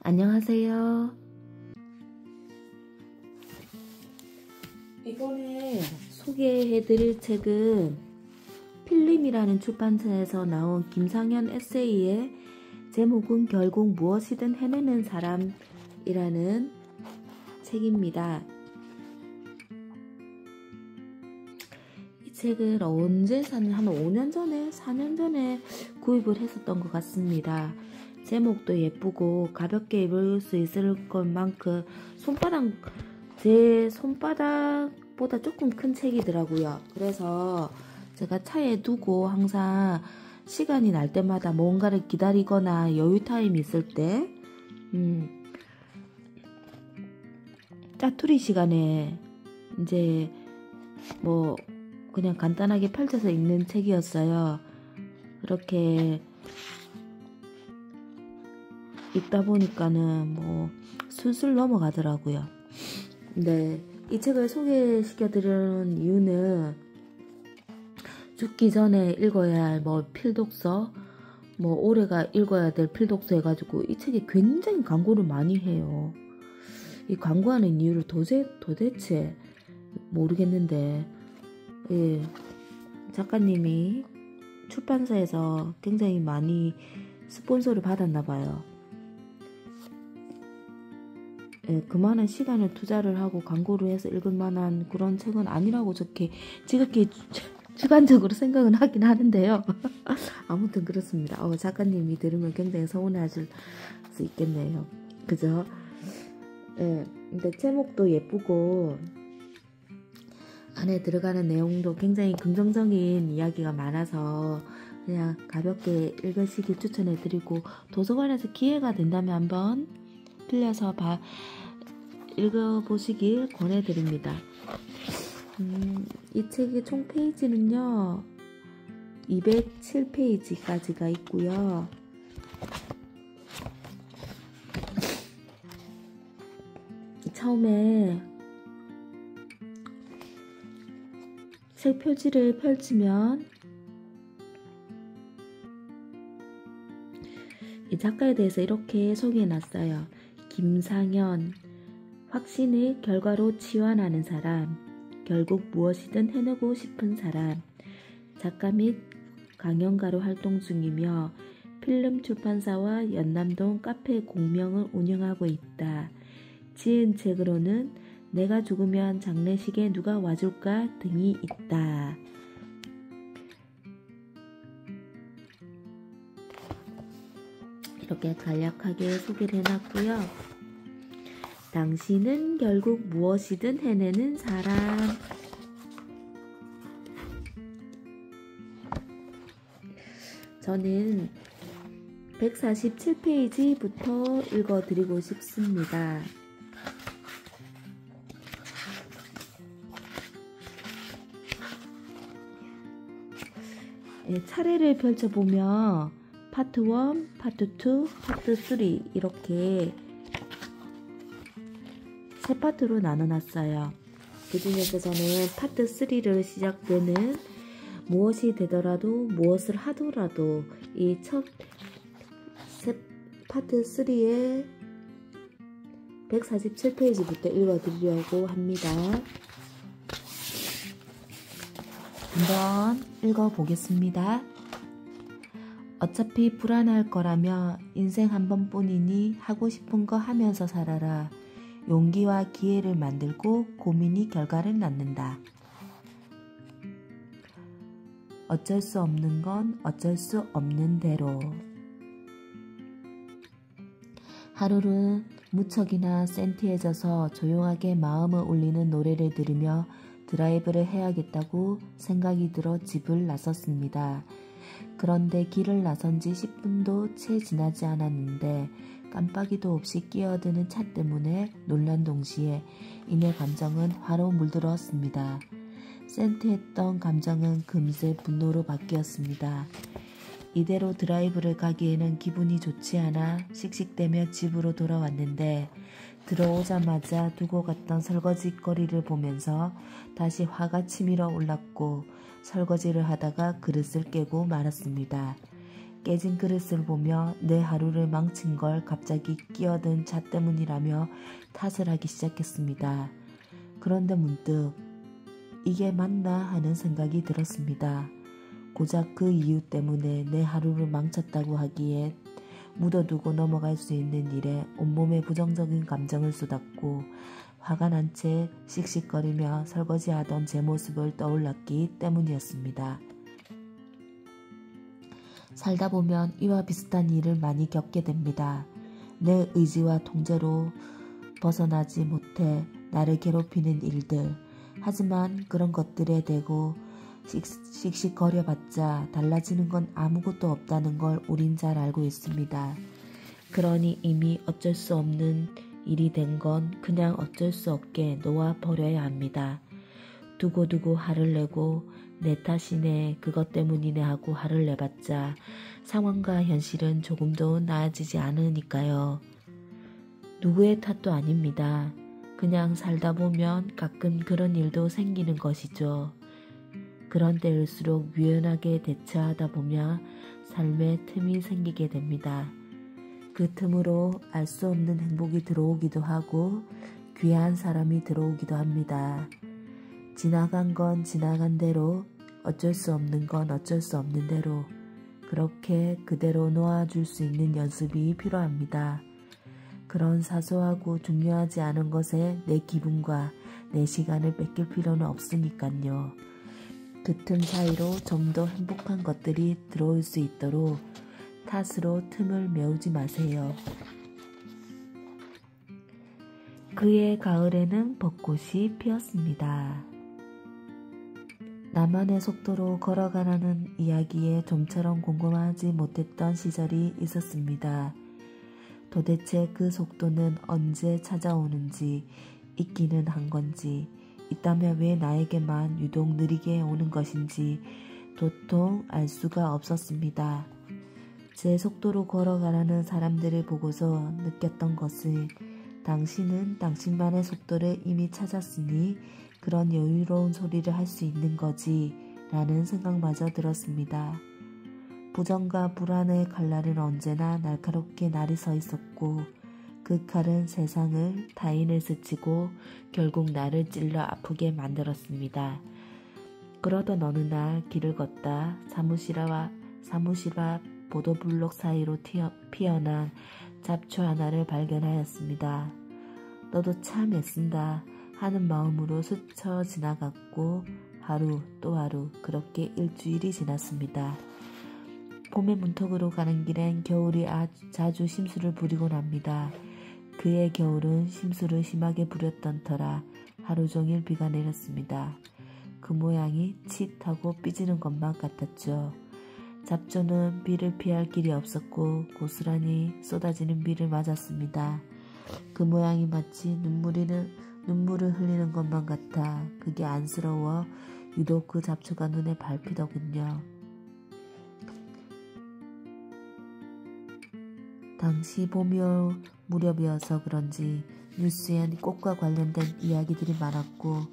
안녕하세요. 이번에 소개해드릴 책은 필름이라는 출판사에서 나온 김상현 에세이의 제목은 결국 무엇이든 해내는 사람이라는 책입니다. 이 책을 언제 샀냐, 한 5년 전에, 4년 전에 구입을 했었던 것 같습니다. 제목도 예쁘고 가볍게 읽을 수 있을 것만큼 제 손바닥보다 조금 큰 책이더라고요. 그래서 제가 차에 두고 항상 시간이 날 때마다 뭔가를 기다리거나 여유 타임이 있을 때 짜투리 시간에 이제 뭐 그냥 간단하게 펼쳐서 읽는 책이었어요. 그렇게 읽다 보니까는 뭐 술술 넘어가더라고요. 근데 이 책을 소개시켜드리는 이유는 죽기 전에 읽어야 할 뭐 필독서, 뭐 올해가 읽어야 될 필독서 해가지고 이 책이 굉장히 광고를 많이 해요. 이 광고하는 이유를 도대체 모르겠는데, 예, 작가님이 출판사에서 굉장히 많이 스폰서를 받았나봐요. 예, 그만한 시간을 투자를 하고 광고를 해서 읽을 만한 그런 책은 아니라고 지극히 주관적으로 생각은 하긴 하는데요. 아무튼 그렇습니다. 작가님이 들으면 굉장히 서운해하실 수 있겠네요. 그죠? 예, 근데 제목도 예쁘고 안에 들어가는 내용도 굉장히 긍정적인 이야기가 많아서 그냥 가볍게 읽으시길 추천해드리고, 도서관에서 기회가 된다면 한번 빌려서 읽어보시길 권해드립니다. 이 책의 총 페이지는요 207페이지까지가 있고요. 처음에 책 표지를 펼치면 이 작가에 대해서 이렇게 소개해놨어요. 김상현, 확신을 결과로 치환하는 사람, 결국 무엇이든 해내고 싶은 사람, 작가 및 강연가로 활동 중이며 필름 출판사와 연남동 카페 공명을 운영하고 있다. 지은 책으로는 내가 죽으면 장례식에 누가 와줄까 등이 있다. 이렇게 간략하게 소개를 해놨고요. 당신은 결국 무엇이든 해내는 사람. 저는 147페이지부터 읽어드리고 싶습니다. 차례를 펼쳐보면 파트 1, 파트 2, 파트 3 이렇게 세 파트로 나눠놨어요. 그 중에서 저는 파트 3를 시작되는 무엇이 되더라도 무엇을 하더라도 이 첫 파트 3의 147페이지부터 읽어드리려고 합니다. 한번 읽어보겠습니다. 어차피 불안할 거라며 인생 한 번뿐이니 하고 싶은 거 하면서 살아라. 용기와 기회를 만들고 고민이 결과를 낳는다. 어쩔 수 없는 건 어쩔 수 없는 대로. 하루는 무척이나 센티해져서 조용하게 마음을 울리는 노래를 들으며 드라이브를 해야겠다고 생각이 들어 집을 나섰습니다. 그런데 길을 나선 지 10분도 채 지나지 않았는데 깜빡이도 없이 끼어드는 차 때문에 놀란 동시에 이내 감정은 화로 물들었습니다. 센티했던 감정은 금세 분노로 바뀌었습니다. 이대로 드라이브를 가기에는 기분이 좋지 않아 씩씩대며 집으로 돌아왔는데 들어오자마자 두고 갔던 설거지거리를 보면서 다시 화가 치밀어 올랐고 설거지를 하다가 그릇을 깨고 말았습니다. 깨진 그릇을 보며 내 하루를 망친 걸 갑자기 끼어든 차 때문이라며 탓을 하기 시작했습니다. 그런데 문득 이게 맞나 하는 생각이 들었습니다. 고작 그 이유 때문에 내 하루를 망쳤다고 하기에 묻어두고 넘어갈 수 있는 일에 온몸에 부정적인 감정을 쏟았고 화가 난 채 씩씩거리며 설거지하던 제 모습을 떠올랐기 때문이었습니다. 살다 보면 이와 비슷한 일을 많이 겪게 됩니다. 내 의지와 통제로 벗어나지 못해 나를 괴롭히는 일들. 하지만 그런 것들에 대고 씩씩거려봤자 달라지는 건 아무것도 없다는 걸 우린 잘 알고 있습니다. 그러니 이미 어쩔 수 없는 일이 된 건 그냥 어쩔 수 없게 놓아버려야 합니다. 두고두고 화를 내고 내 탓이네 그것 때문이네 하고 화를 내봤자 상황과 현실은 조금도 나아지지 않으니까요. 누구의 탓도 아닙니다. 그냥 살다 보면 가끔 그런 일도 생기는 것이죠. 그런 때일수록 유연하게 대처하다 보면 삶에 틈이 생기게 됩니다. 그 틈으로 알 수 없는 행복이 들어오기도 하고 귀한 사람이 들어오기도 합니다. 지나간 건 지나간 대로, 어쩔 수 없는 건 어쩔 수 없는 대로 그렇게 그대로 놓아줄 수 있는 연습이 필요합니다. 그런 사소하고 중요하지 않은 것에 내 기분과 내 시간을 뺏길 필요는 없으니까요. 그 틈 사이로 좀 더 행복한 것들이 들어올 수 있도록 탓으로 틈을 메우지 마세요. 그해 가을에는 벚꽃이 피었습니다. 나만의 속도로 걸어가라는 이야기에 좀처럼 궁금하지 못했던 시절이 있었습니다. 도대체 그 속도는 언제 찾아오는지, 있기는 한 건지, 있다면 왜 나에게만 유독 느리게 오는 것인지 도통 알 수가 없었습니다. 제 속도로 걸어가라는 사람들을 보고서 느꼈던 것은 당신은 당신만의 속도를 이미 찾았으니 그런 여유로운 소리를 할 수 있는 거지 라는 생각마저 들었습니다. 부정과 불안의 칼날은 언제나 날카롭게 날이 서 있었고 그 칼은 세상을 타인을 스치고 결국 나를 찔러 아프게 만들었습니다. 그러던 어느 날 길을 걷다 사무실과 보도블록 사이로 피어난 잡초 하나를 발견하였습니다. 너도 참 애쓴다 하는 마음으로 스쳐 지나갔고 하루 또 하루 그렇게 일주일이 지났습니다. 봄의 문턱으로 가는 길엔 겨울이 자주 심수를 부리곤 합니다. 그의 겨울은 심수를 심하게 부렸던 터라 하루 종일 비가 내렸습니다. 그 모양이 칫하고 삐지는 것만 같았죠. 잡초는 비를 피할 길이 없었고 고스란히 쏟아지는 비를 맞았습니다. 그 모양이 마치 눈물을 흘리는 것만 같아 그게 안쓰러워 유독 그 잡초가 눈에 밟히더군요. 당시 봄이 올 무렵이어서 그런지 뉴스엔 꽃과 관련된 이야기들이 많았고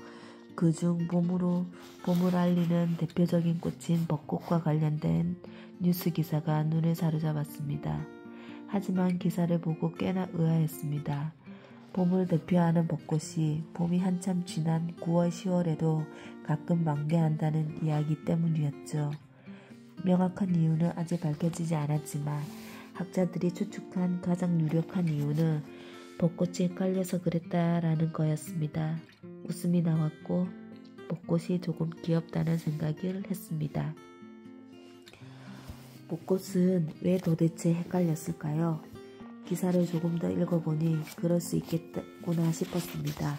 그중 봄을 알리는 대표적인 꽃인 벚꽃과 관련된 뉴스 기사가 눈을 사로잡았습니다. 하지만 기사를 보고 꽤나 의아했습니다. 봄을 대표하는 벚꽃이 봄이 한참 지난 9월, 10월에도 가끔 만개한다는 이야기 때문이었죠. 명확한 이유는 아직 밝혀지지 않았지만 학자들이 추측한 가장 유력한 이유는 벚꽃이 헷갈려서 그랬다라는 거였습니다. 웃음이 나왔고 벚꽃이 조금 귀엽다는 생각을 했습니다. 벚꽃은 왜 도대체 헷갈렸을까요? 기사를 조금 더 읽어보니 그럴 수 있겠구나 싶었습니다.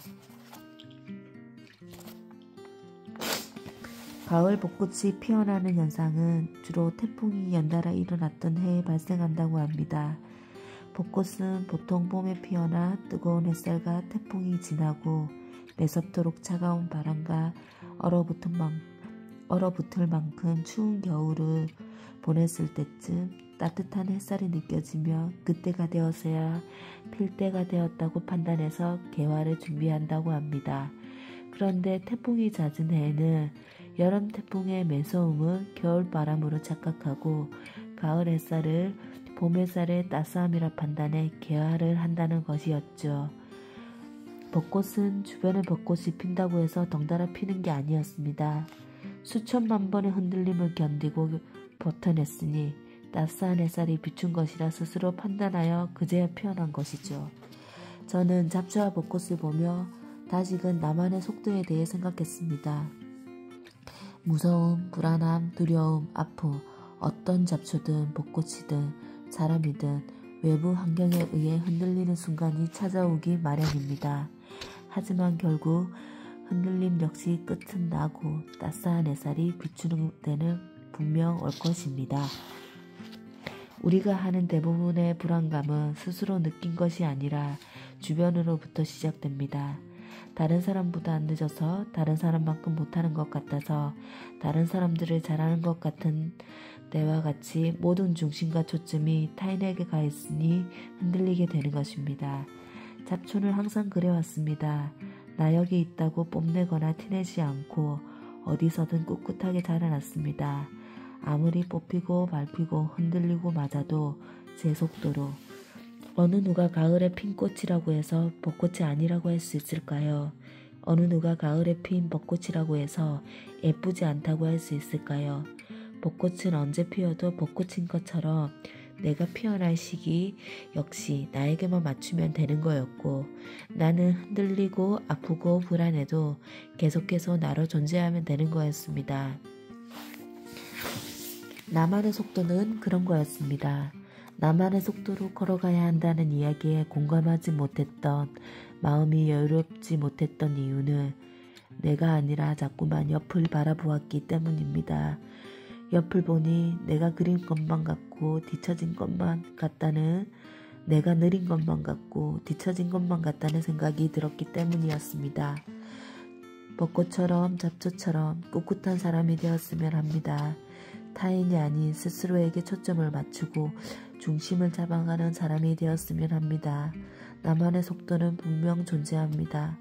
가을 벚꽃이 피어나는 현상은 주로 태풍이 연달아 일어났던 해에 발생한다고 합니다. 벚꽃은 보통 봄에 피어나 뜨거운 햇살과 태풍이 지나고 매섭도록 차가운 바람과 얼어붙을 만큼 추운 겨울을 보냈을 때쯤 따뜻한 햇살이 느껴지며 그때가 되어서야 필 때가 되었다고 판단해서 개화를 준비한다고 합니다. 그런데 태풍이 잦은 해에는 여름 태풍의 매서움을 겨울 바람으로 착각하고 가을 햇살을 봄 햇살의 따스함이라 판단해 개화를 한다는 것이었죠. 벚꽃은 주변에 벚꽃이 핀다고 해서 덩달아 피는 게 아니었습니다. 수천만 번의 흔들림을 견디고 버텨냈으니 따스한 햇살이 비춘 것이라 스스로 판단하여 그제야 피어난 것이죠. 저는 잡초와 벚꽃을 보며 다시금 나만의 속도에 대해 생각했습니다. 무서움, 불안함, 두려움, 아픔, 어떤 잡초든 벚꽃이든 사람이든 외부 환경에 의해 흔들리는 순간이 찾아오기 마련입니다. 하지만 결국 흔들림 역시 끝은 나고 따스한 햇살이 비추는 때는 분명 올 것입니다. 우리가 하는 대부분의 불안감은 스스로 느낀 것이 아니라 주변으로부터 시작됩니다. 다른 사람보다 늦어서 다른 사람만큼 못하는 것 같아서 다른 사람들을 잘하는 것 같은 때와 같이 모든 중심과 초점이 타인에게 가 있으니 흔들리게 되는 것입니다. 잡초는 항상 그래왔습니다. 나 여기 있다고 뽐내거나 티내지 않고 어디서든 꿋꿋하게 자라났습니다. 아무리 뽑히고 밟히고 흔들리고 맞아도 제 속도로. 어느 누가 가을에 핀 꽃이라고 해서 벚꽃이 아니라고 할 수 있을까요? 어느 누가 가을에 핀 벚꽃이라고 해서 예쁘지 않다고 할 수 있을까요? 벚꽃은 언제 피어도 벚꽃인 것처럼 내가 피어날 시기 역시 나에게만 맞추면 되는 거였고 나는 흔들리고 아프고 불안해도 계속해서 나로 존재하면 되는 거였습니다. 나만의 속도는 그런 거였습니다. 나만의 속도로 걸어가야 한다는 이야기에 공감하지 못했던 마음이 여유롭지 못했던 이유는 내가 아니라 자꾸만 옆을 바라보았기 때문입니다. 옆을 보니 내가 그린 것만 같고 뒤처진 것만 같다는 내가 느린 것만 같고 뒤처진 것만 같다는 생각이 들었기 때문이었습니다. 벚꽃처럼 잡초처럼 꿋꿋한 사람이 되었으면 합니다. 타인이 아닌 스스로에게 초점을 맞추고 중심을 잡아가는 사람이 되었으면 합니다. 나만의 속도는 분명 존재합니다.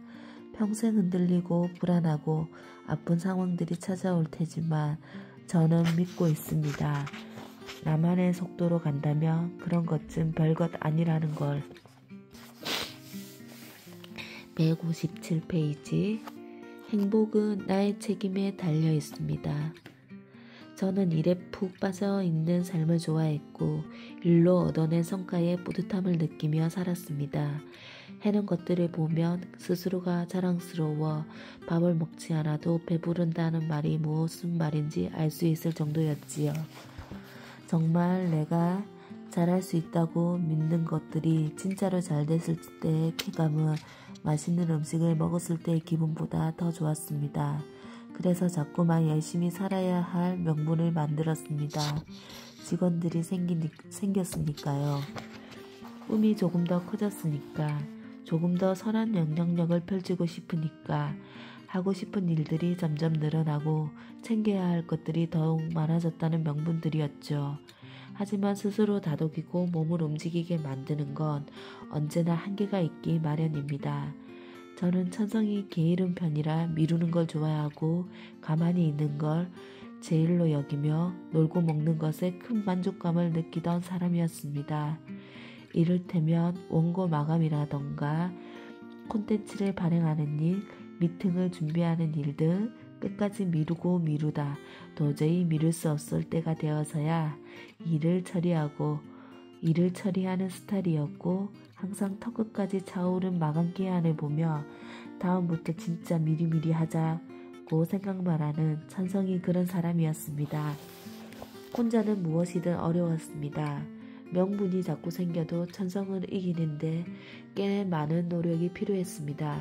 평생 흔들리고 불안하고 아픈 상황들이 찾아올 테지만 저는 믿고 있습니다. 나만의 속도로 간다면 그런 것은 별것 아니라는 걸. 157페이지. 행복은 나의 책임에 달려 있습니다. 저는 일에 푹 빠져 있는 삶을 좋아했고 일로 얻어낸 성과에 뿌듯함을 느끼며 살았습니다. 해는 것들을 보면 스스로가 자랑스러워 밥을 먹지 않아도 배부른다는 말이 무슨 말인지 알 수 있을 정도였지요. 정말 내가 잘할 수 있다고 믿는 것들이 진짜로 잘 됐을 때의 쾌감은 맛있는 음식을 먹었을 때의 기분보다 더 좋았습니다. 그래서 자꾸만 열심히 살아야 할 명분을 만들었습니다. 직원들이 생겼으니까요. 꿈이 조금 더 커졌으니까, 조금 더 선한 영향력을 펼치고 싶으니까, 하고 싶은 일들이 점점 늘어나고 챙겨야 할 것들이 더욱 많아졌다는 명분들이었죠. 하지만 스스로 다독이고 몸을 움직이게 만드는 건 언제나 한계가 있기 마련입니다. 저는 천성이 게으른 편이라 미루는 걸 좋아하고 가만히 있는 걸 제일로 여기며 놀고 먹는 것에 큰 만족감을 느끼던 사람이었습니다. 이를테면 원고 마감이라던가 콘텐츠를 발행하는 일, 미팅을 준비하는 일 등 끝까지 미루고 미루다 도저히 미룰 수 없을 때가 되어서야 일을 처리하는 스타일이었고 항상 턱끝까지 차오른 마감 기한을 보며 다음부터 진짜 미리미리 하자고 생각만 하는 천성이 그런 사람이었습니다. 혼자는 무엇이든 어려웠습니다. 명분이 자꾸 생겨도 천성을 이기는데 꽤 많은 노력이 필요했습니다.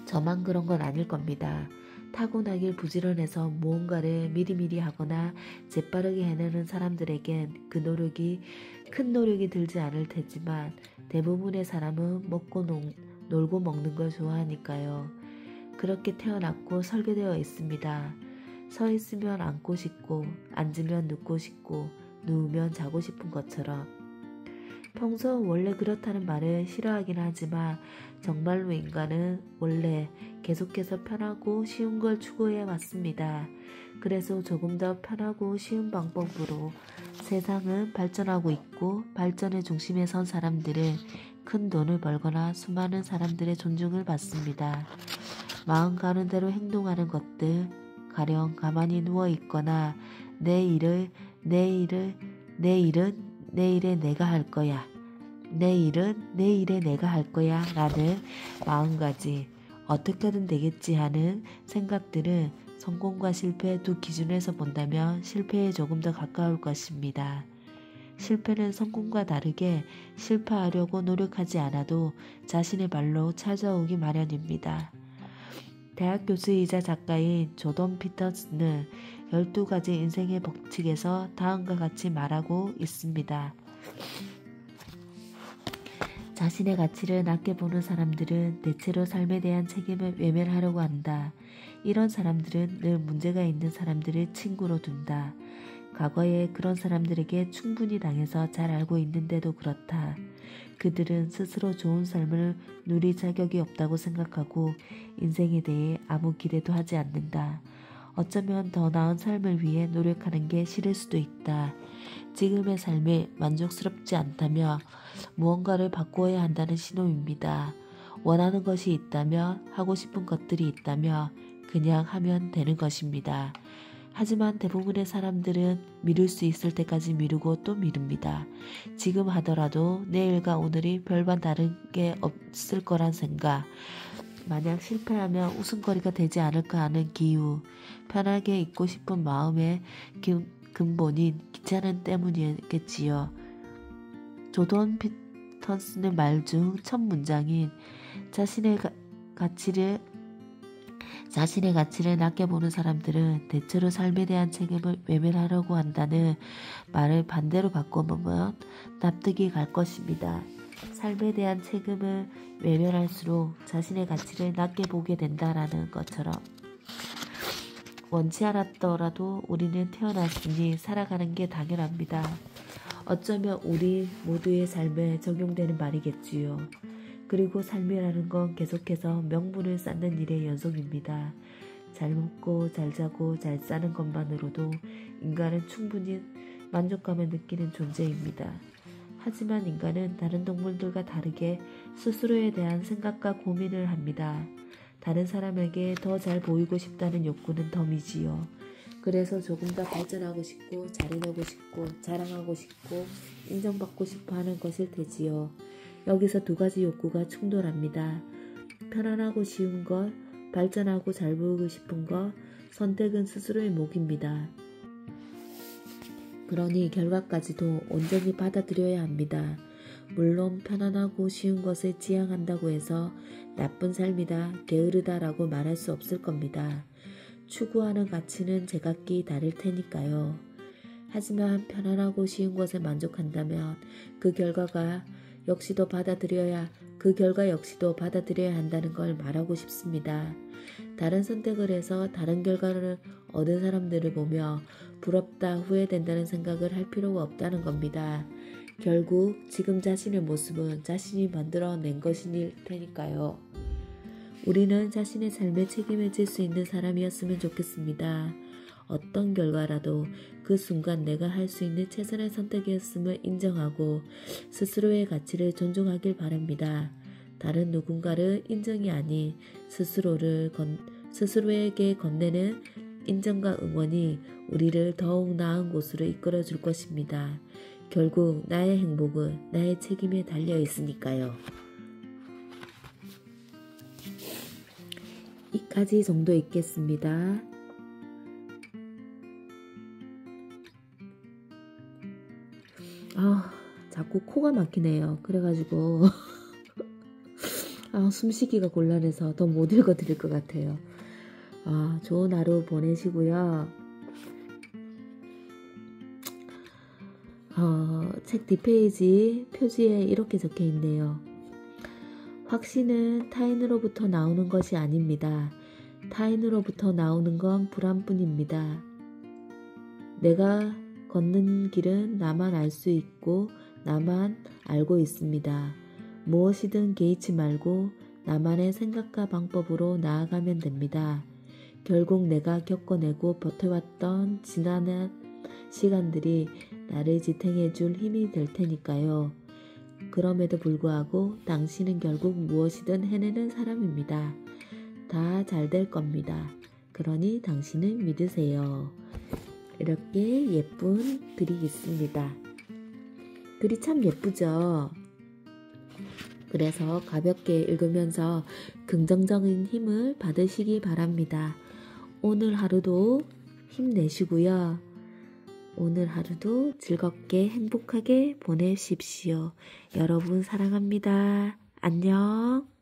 저만 그런 건 아닐 겁니다. 타고나길 부지런해서 무언가를 미리미리 하거나 재빠르게 해내는 사람들에겐 그 노력이 큰 노력이 들지 않을 테지만 대부분의 사람은 먹고 놀고 먹는 걸 좋아하니까요. 그렇게 태어났고 설계되어 있습니다. 서 있으면 앉고 싶고 앉으면 눕고 싶고 누우면 자고 싶은 것처럼. 평소 원래 그렇다는 말을 싫어하긴 하지만 정말로 인간은 원래 계속해서 편하고 쉬운 걸 추구해 왔습니다. 그래서 조금 더 편하고 쉬운 방법으로 세상은 발전하고 있고 발전의 중심에 선 사람들은 큰 돈을 벌거나 수많은 사람들의 존중을 받습니다. 마음 가는 대로 행동하는 것들, 가령 가만히 누워 있거나 내일은 내일에 내가 할 거야. 내일은 내일에 내가 할 거야 라는 마음가짐, 어떻게든 되겠지 하는 생각들은 성공과 실패 두 기준에서 본다면 실패에 조금 더 가까울 것입니다. 실패는 성공과 다르게 실패하려고 노력하지 않아도 자신의 발로 찾아오기 마련입니다. 대학 교수이자 작가인 조던 피터슨은 12가지 인생의 법칙에서 다음과 같이 말하고 있습니다. 자신의 가치를 낮게 보는 사람들은 대체로 삶에 대한 책임을 외면하려고 한다. 이런 사람들은 늘 문제가 있는 사람들을 친구로 둔다. 과거에 그런 사람들에게 충분히 당해서 잘 알고 있는데도 그렇다. 그들은 스스로 좋은 삶을 누릴 자격이 없다고 생각하고 인생에 대해 아무 기대도 하지 않는다. 어쩌면 더 나은 삶을 위해 노력하는 게 싫을 수도 있다. 지금의 삶이 만족스럽지 않다며 무언가를 바꾸어야 한다는 신호입니다. 원하는 것이 있다며 하고 싶은 것들이 있다며 그냥 하면 되는 것입니다. 하지만 대부분의 사람들은 미룰 수 있을 때까지 미루고 또 미룹니다. 지금 하더라도 내일과 오늘이 별반 다른 게 없을 거란 생각, 만약 실패하면 웃음거리가 되지 않을까 하는 기우, 편하게 있고 싶은 마음의 근본인 귀찮은 때문이겠지요. 조던 피터슨의 말 중 첫 문장인 자신의 가치를 낮게 보는 사람들은 대체로 삶에 대한 책임을 외면하려고 한다는 말을 반대로 바꿔보면 납득이 갈 것입니다. 삶에 대한 책임을 외면할수록 자신의 가치를 낮게 보게 된다라는 것처럼 원치 않았더라도 우리는 태어났으니 살아가는 게 당연합니다. 어쩌면 우리 모두의 삶에 적용되는 말이겠지요. 그리고 삶이라는 건 계속해서 명분을 쌓는 일의 연속입니다. 잘 먹고 잘 자고 잘 사는 것만으로도 인간은 충분히 만족감을 느끼는 존재입니다. 하지만 인간은 다른 동물들과 다르게 스스로에 대한 생각과 고민을 합니다. 다른 사람에게 더 잘 보이고 싶다는 욕구는 덤이지요. 그래서 조금 더 발전하고 싶고 잘해내고 싶고 자랑하고 싶고 인정받고 싶어 하는 것일 테지요. 여기서 두 가지 욕구가 충돌합니다. 편안하고 쉬운 것, 발전하고 잘 보이고 싶은 것, 선택은 스스로의 몫입니다. 그러니 결과까지도 온전히 받아들여야 합니다. 물론 편안하고 쉬운 것을 지향한다고 해서 나쁜 삶이다, 게으르다라고 말할 수 없을 겁니다. 추구하는 가치는 제각기 다를 테니까요. 하지만 편안하고 쉬운 것에 만족한다면 그 결과 역시도 받아들여야 한다는 걸 말하고 싶습니다. 다른 선택을 해서 다른 결과를 얻은 사람들을 보며 부럽다, 후회된다는 생각을 할 필요가 없다는 겁니다. 결국 지금 자신의 모습은 자신이 만들어낸 것일 테니까요. 우리는 자신의 삶에 책임을 질 수 있는 사람이었으면 좋겠습니다. 어떤 결과라도 그 순간 내가 할 수 있는 최선의 선택이었음을 인정하고 스스로의 가치를 존중하길 바랍니다. 다른 누군가를 인정이 아닌 스스로에게 건네는 인정과 응원이 우리를 더욱 나은 곳으로 이끌어 줄 것입니다. 결국 나의 행복은 나의 책임에 달려 있으니까요. 이까지 정도 읽겠습니다. 자꾸 코가 막히네요. 그래가지고 숨쉬기가 곤란해서 더 못 읽어드릴 것 같아요. 좋은 하루 보내시고요. 책 뒷페이지 표지에 이렇게 적혀 있네요. 확신은 타인으로부터 나오는 것이 아닙니다. 타인으로부터 나오는 건 불안뿐입니다. 내가 걷는 길은 나만 알 수 있고 나만 알고 있습니다. 무엇이든 개의치 말고 나만의 생각과 방법으로 나아가면 됩니다. 결국 내가 겪어내고 버텨왔던 지난한 시간들이 나를 지탱해줄 힘이 될 테니까요. 그럼에도 불구하고 당신은 결국 무엇이든 해내는 사람입니다. 다 잘 될 겁니다. 그러니 당신은 믿으세요. 이렇게 예쁜 글이 있습니다. 글이 참 예쁘죠? 그래서 가볍게 읽으면서 긍정적인 힘을 받으시기 바랍니다. 오늘 하루도 힘내시고요. 오늘 하루도 즐겁게 행복하게 보내십시오. 여러분 사랑합니다. 안녕.